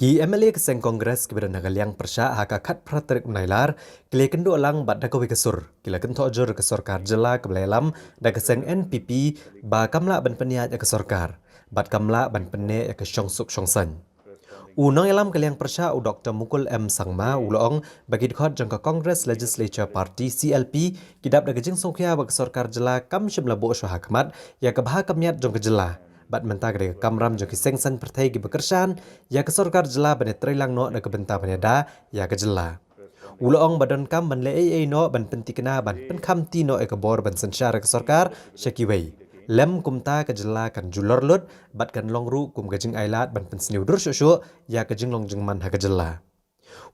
Ki MLA ke Seng Kongres ke Meghalaya persya haka khat pratrik nailar kile kendo alang bat dakawi kesur kila kento jur ke sorkar Jylla ke belalam da ke Seng NPP ba kamla ban peniat ke sorkar bat kamla ban pene ke syongsuk syongsan. Unang ilam kaliang persya u Dr. MUKUL SANGMA ulong bagi dikhot jangka Congress Legislature Party CLP kidap da kejing songkya ba ke sorkar Jylla kam shimla bo syo hakmat ya ke bah kamiat jong ke Jylla. Bat mentah ke kamram jong ki Seng Pyrthei ki bekersan ya ke sorkar Jylla ban Ïatrilang no da ke benta IADA ya ke Jylla. Ulong badan kam ban le no ban pentikna ban penkam ti no ke bor ban sensyar ke sorkar syakiwei. Lem kumta ke Jylla kan julor lut bat kan longru kum kejing ailat ban pensniu dur syuk ya kejing long jengman ha ke Jylla.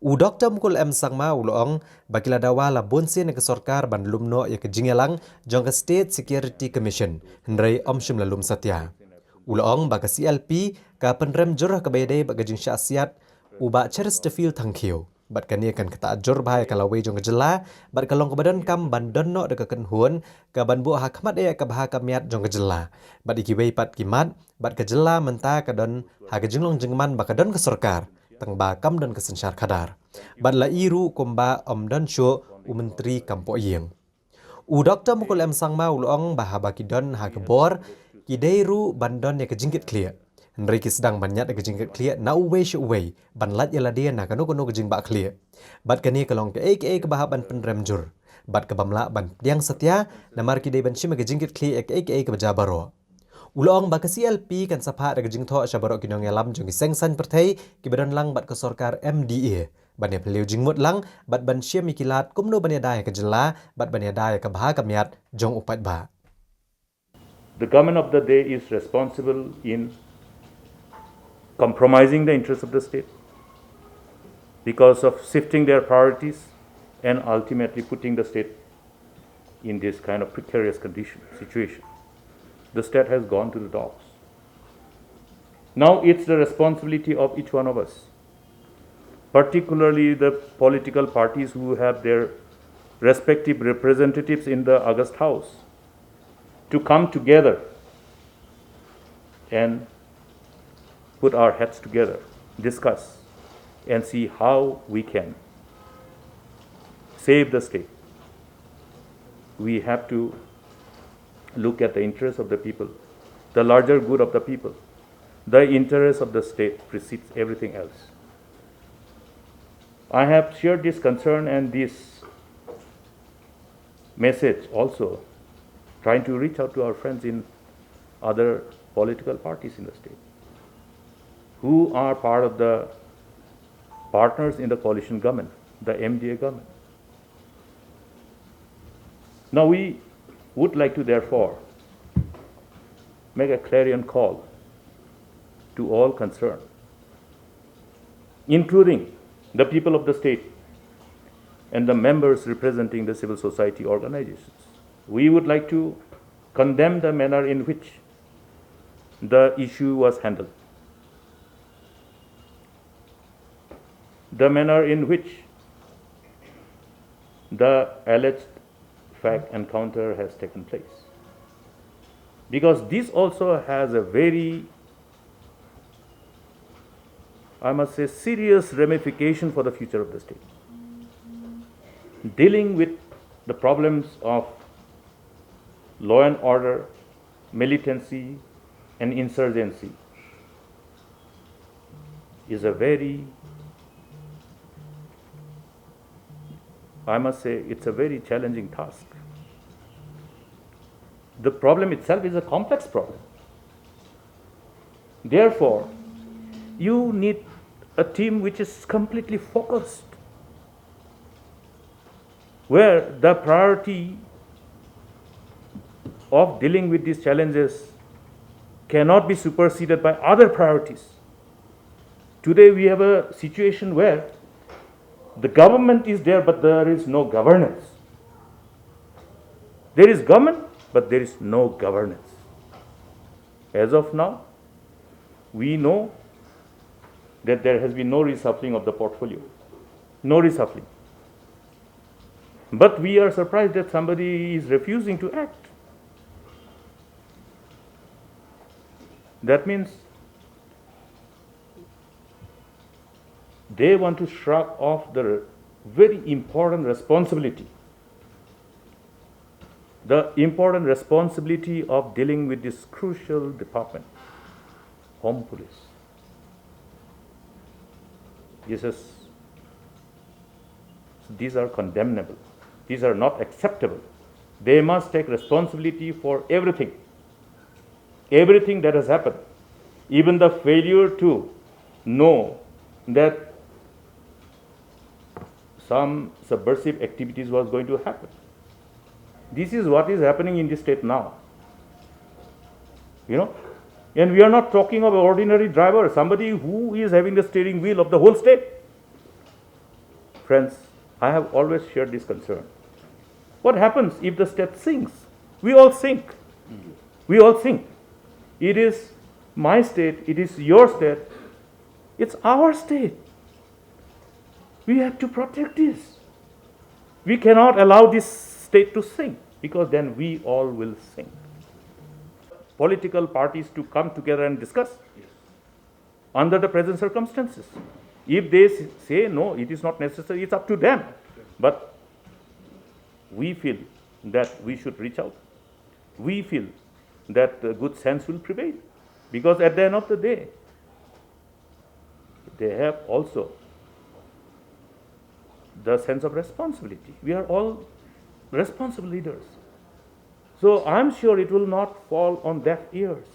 U Dr. MUKUL SANGMA ulong bakila dawa la bonsin ke sorkar ban lumno ya kejing elang jong ke State Security Commission hendrai shim lalum satya. Ulong baka CLP ka penrem jurah ke bedai baka jing syasiat uba cheris tefil tangkiu. Bat kani akan kata jur bahaya kalawai jong ke Jylla bat kalong ke badan kam ban donno deka kenhun ka ban bu hakmat ya ke bahaka miat jong ke Jylla. Bat ikiwei pat kimat bat ke Jylla menta ka don ha ke jinglong jengman baka don ke sorkar tang ba kam don ke sensyar kadar. Bat la iru kumba don syu u menteri kampo yeng. U Dr. MUKUL SANGMA ulong bahaba kidon ha ke bor Kideiru bandon ya kejingkit clear. Henry sedang banyak ya kejingkit clear na uwe shuwe ban lat ya ladia na kanu kejing bak clear. Bat kani kalong ke ke bahaban penrem jur. Bat ke bamla ban diang setia na mar kidei ban shim kejingkit clear ke bajabaro. Ulong bak CLP kan sapa da kejing tho syabaro kinong yalam jong Seng Pyrthei ki badan lang bat ke sorkar MDA. Ban ya beliau jingmut lang bat ban syim mikilat kumno ban ya daya ke Jylla bat ban ya daya ke bahaka miat jong upat ba. The government of the day is responsible in compromising the interests of the state because of shifting their priorities and ultimately putting the state in this kind of precarious situation. The state has gone to the dogs. Now it's the responsibility of each one of us, particularly the political parties who have their respective representatives in the August House, to come together and put our heads together, discuss, and see how we can save the state. We have to look at the interests of the people, the larger good of the people. The interest of the state precedes everything else. I have shared this concern and this message also, trying to reach out to our friends in other political parties in the state who are part of the partners in the coalition government, the MDA government. Now we would like to therefore make a clarion call to all concerned, including the people of the state and the members representing the civil society organizations. We would like to condemn the manner in which the issue was handled, the manner in which the alleged fact encounter has taken place. Because this also has a very, I must say, serious ramification for the future of the state. Dealing with the problems of law and order, militancy, and insurgency is a very, I must say, it's a very challenging task. The problem itself is a complex problem. Therefore, you need a team which is completely focused, where the priority of dealing with these challenges cannot be superseded by other priorities. Today we have a situation where the government is there, but there is no governance. There is government, but there is no governance. As of now, we know that there has been no reshuffling of the portfolio. No reshuffling. But we are surprised that somebody is refusing to act. That means they want to shrug off the very important responsibility. The important responsibility of dealing with this crucial department, Home Police. Yes, these are condemnable. These are not acceptable. They must take responsibility for everything that has happened. Even the failure to know that some subversive activities was going to happen. This is what is happening in the state now. And we are not talking of an ordinary driver, somebody who is having the steering wheel of the whole state. Friends, I have always shared this concern. What happens if the state sinks? We all sink. We all sink. It is my state, it is your state, it's our state. We have to protect this. We cannot allow this state to sink, because then we all will sink. Political parties to come together and discuss under the present circumstances. If they say no, it is not necessary, it's up to them. But we feel that we should reach out. We feel that good sense will prevail, because at the end of the day, they have also the sense of responsibility. We are all responsible leaders. So I'm sure it will not fall on deaf ears.